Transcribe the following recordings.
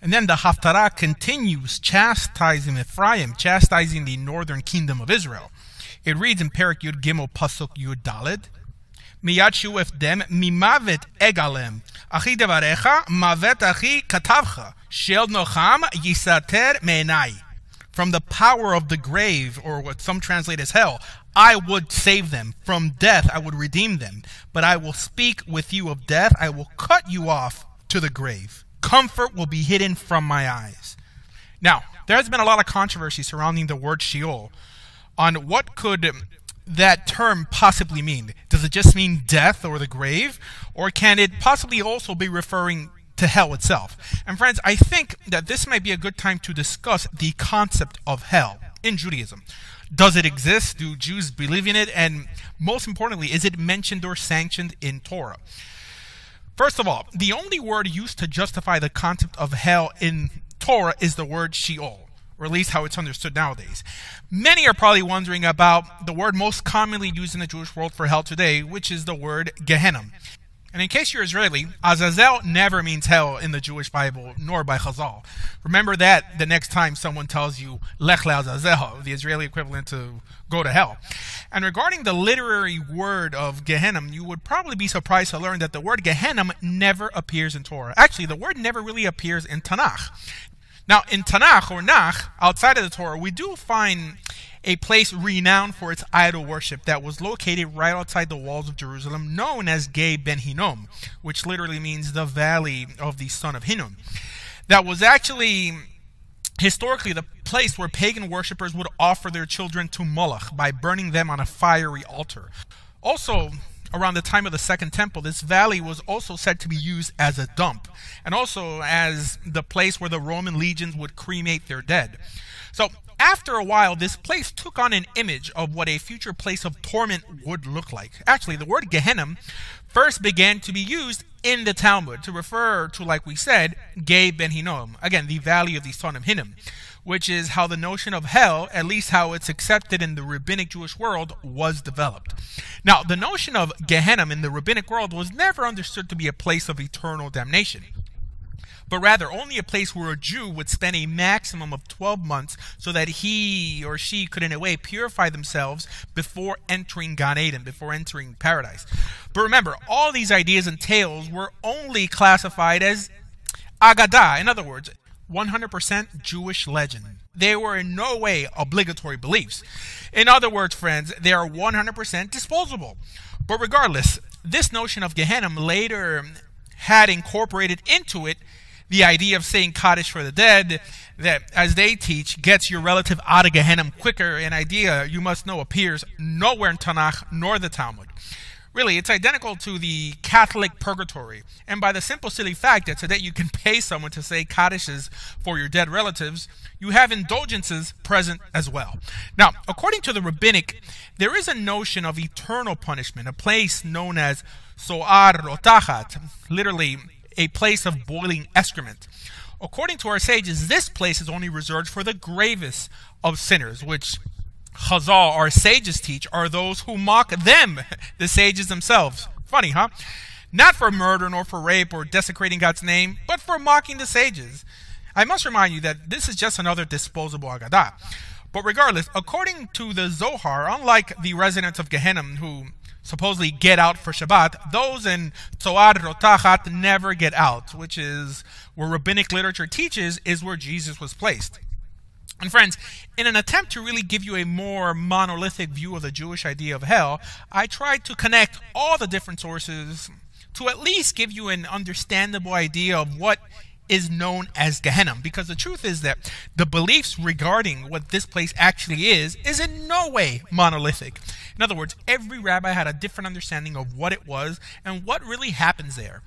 And then the Haftarah continues chastising Ephraim, chastising the northern kingdom of Israel. It reads in Perek Yud Gimel Pasuk Yud Daled, Miyad shuefdem mimavet egalem, achi devarecha mavet achi katavcha, shel nocham yisater meinai. From the power of the grave, or what some translate as hell, I would save them. From death I would redeem them. But I will speak with you of death. I will cut you off to the grave. Comfort will be hidden from my eyes. Now, there has been a lot of controversy surrounding the word Sheol on what could that term possibly mean. Does it just mean death or the grave? Or can it possibly also be referring to hell itself? And friends, I think that this might be a good time to discuss the concept of hell in Judaism. Does it exist? Do Jews believe in it? And most importantly, is it mentioned or sanctioned in Torah? First of all, the only word used to justify the concept of hell in Torah is the word Sheol, or at least how it's understood nowadays. Many are probably wondering about the word most commonly used in the Jewish world for hell today, which is the word Gehenna. And in case you're Israeli, Azazel never means hell in the Jewish Bible, nor by Chazal. Remember that the next time someone tells you Lech le'Azazel, the Israeli equivalent to go to hell. And regarding the literary word of Gehenna, you would probably be surprised to learn that the word Gehenna never appears in Torah. Actually, the word never really appears in Tanakh. Now, in Tanakh, or Nach, outside of the Torah, we do find a place renowned for its idol worship that was located right outside the walls of Jerusalem, known as Gei Ben Hinnom, which literally means the valley of the son of Hinnom. That was actually historically the place where pagan worshippers would offer their children to Moloch by burning them on a fiery altar. Also, around the time of the Second Temple, this valley was also said to be used as a dump, and also as the place where the Roman legions would cremate their dead. So, after a while, this place took on an image of what a future place of torment would look like. Actually, the word Gehenna first began to be used in the Talmud to refer to, like we said, Gei Ben Hinnom, again, the valley of the son of Hinnom, which is how the notion of hell, at least how it's accepted in the rabbinic Jewish world, was developed. Now, the notion of Gehenna in the rabbinic world was never understood to be a place of eternal damnation, but rather only a place where a Jew would spend a maximum of 12 months so that he or she could in a way purify themselves before entering Gan Eden, before entering paradise. But remember, all these ideas and tales were only classified as Agadah, in other words, 100% Jewish legend. They were in no way obligatory beliefs. In other words, friends, they are 100% disposable. But regardless, this notion of Gehenna later had incorporated into it the idea of saying Kaddish for the dead, that, as they teach, gets your relative out of Gehenna quicker, an idea you must know appears nowhere in Tanakh nor the Talmud. Really, it's identical to the Catholic purgatory, and by the simple silly fact that today you can pay someone to say Kaddishes for your dead relatives, you have indulgences present as well. Now, according to the rabbinic, there is a notion of eternal punishment, a place known as So'ar Rotachat, literally a place of boiling excrement. According to our sages, this place is only reserved for the gravest of sinners, which Chazal, our sages, teach are those who mock them, the sages themselves. Funny, huh? Not for murder, nor for rape, or desecrating God's name, but for mocking the sages. I must remind you that this is just another disposable Agadah. But regardless, according to the Zohar, unlike the residents of Gehenna who supposedly get out for Shabbat, those in Tzoar Rotachat never get out, which is where rabbinic literature teaches is where Jesus was placed. And friends, in an attempt to really give you a more monolithic view of the Jewish idea of hell, I tried to connect all the different sources to at least give you an understandable idea of what is known as Gehenna, because the truth is that the beliefs regarding what this place actually is in no way monolithic. In other words, every rabbi had a different understanding of what it was and what really happens there.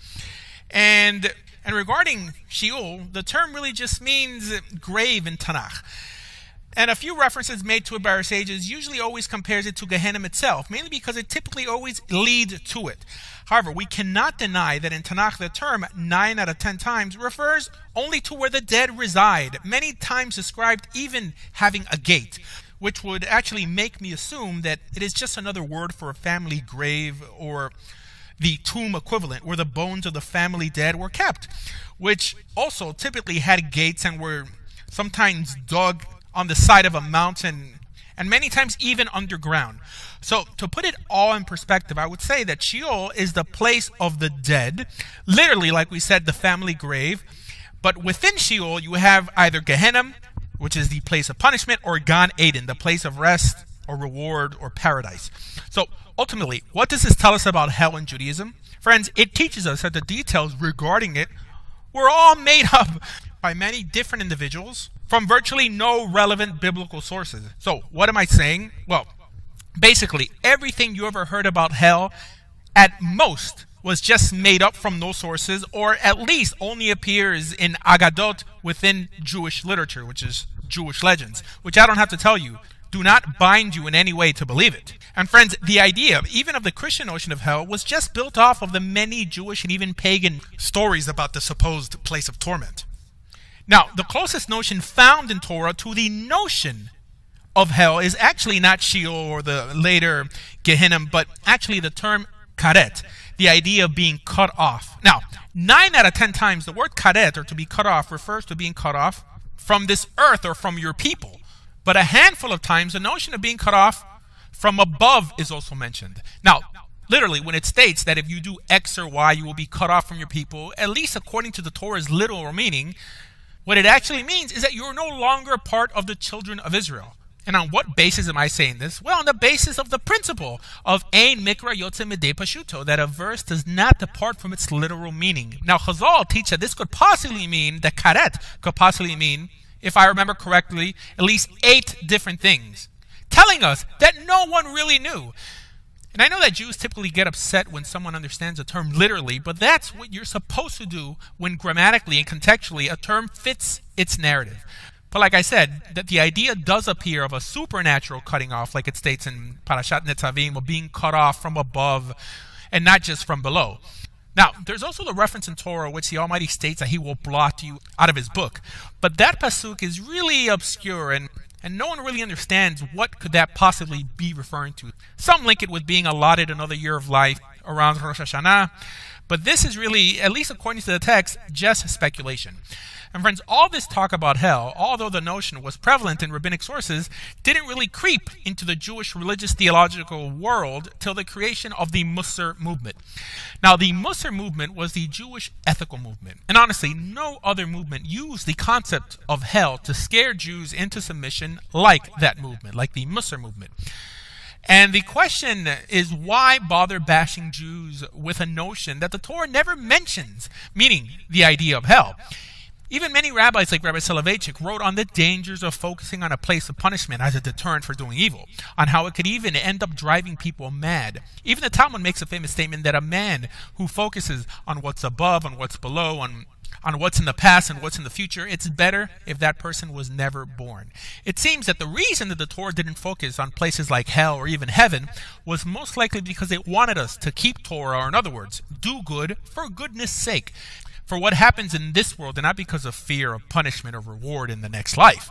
And regarding Sheol, the term really just means grave in Tanakh. And a few references made to it by our sages usually always compares it to Gehenna itself, mainly because it typically always leads to it. However, we cannot deny that in Tanakh the term 9 out of 10 times refers only to where the dead reside, many times described even having a gate, which would actually make me assume that it is just another word for a family grave, or the tomb equivalent, where the bones of the family dead were kept, which also typically had gates and were sometimes dug on the side of a mountain and many times even underground. So to put it all in perspective, I would say that Sheol is the place of the dead, literally, like we said, the family grave. But within Sheol, you have either Gehenna, which is the place of punishment, or Gan Eden, the place of rest or reward or paradise. So ultimately, what does this tell us about hell in Judaism? Friends, it teaches us that the details regarding it were all made up by many different individuals from virtually no relevant biblical sources. So what am I saying? Well, basically, everything you ever heard about hell, at most, was just made up from those sources, or at least only appears in Agadot within Jewish literature, which is Jewish legends, which I don't have to tell you, do not bind you in any way to believe it. And friends, the idea, even of the Christian notion of hell, was just built off of the many Jewish and even pagan stories about the supposed place of torment. Now, the closest notion found in Torah to the notion of hell is actually not Sheol or the later Gehenna, but actually the term karet, the idea of being cut off. Now, 9 out of 10 times the word karet, or to be cut off, refers to being cut off from this earth or from your people. But a handful of times the notion of being cut off from above is also mentioned. Now, literally, when it states that if you do X or Y, you will be cut off from your people, at least according to the Torah's literal meaning, what it actually means is that you're no longer part of the children of Israel. And on what basis am I saying this? Well, on the basis of the principle of Ein Mikra Yotze Midei Pashuto, that a verse does not depart from its literal meaning. Now, Chazal teach that this could possibly mean, that karet could possibly mean, if I remember correctly, at least 8 different things, telling us that no one really knew. And I know that Jews typically get upset when someone understands a term literally, but that's what you're supposed to do when grammatically and contextually a term fits its narrative. But like I said, that the idea does appear of a supernatural cutting off, like it states in Parashat Netzavim, of being cut off from above and not just from below. Now, there's also the reference in Torah which the Almighty states that He will blot you out of His book. But that pasuk is really obscure, and no one really understands what could that possibly be referring to. Some link it with being allotted another year of life around Rosh Hashanah, but this is really, at least according to the text, just speculation. And friends, all this talk about hell, although the notion was prevalent in rabbinic sources, didn't really creep into the Jewish religious theological world till the creation of the Musar movement. Now, the Musar movement was the Jewish ethical movement. And honestly, no other movement used the concept of hell to scare Jews into submission like that movement, like the Musar movement. And the question is, why bother bashing Jews with a notion that the Torah never mentions, meaning the idea of hell? Even many rabbis like Rabbi Soloveitchik wrote on the dangers of focusing on a place of punishment as a deterrent for doing evil, on how it could even end up driving people mad. Even the Talmud makes a famous statement that a man who focuses on what's above, on what's below, on what's in the past and what's in the future, it's better if that person was never born. It seems that the reason that the Torah didn't focus on places like hell or even heaven was most likely because it wanted us to keep Torah, or in other words, do good for goodness sake, for what happens in this world, and not because of fear of punishment or reward in the next life.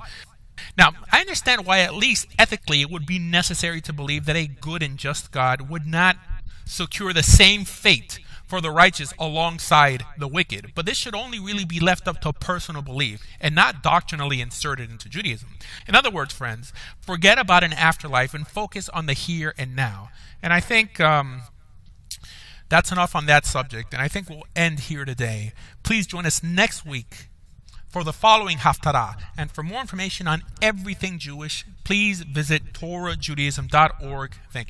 Now, I understand why, at least ethically, it would be necessary to believe that a good and just God would not secure the same fate for the righteous alongside the wicked. But this should only really be left up to personal belief and not doctrinally inserted into Judaism. In other words, friends, forget about an afterlife and focus on the here and now. And I think that's enough on that subject, and I think we'll end here today. Please join us next week for the following Haftarah. And for more information on everything Jewish, please visit TorahJudaism.org. Thank you.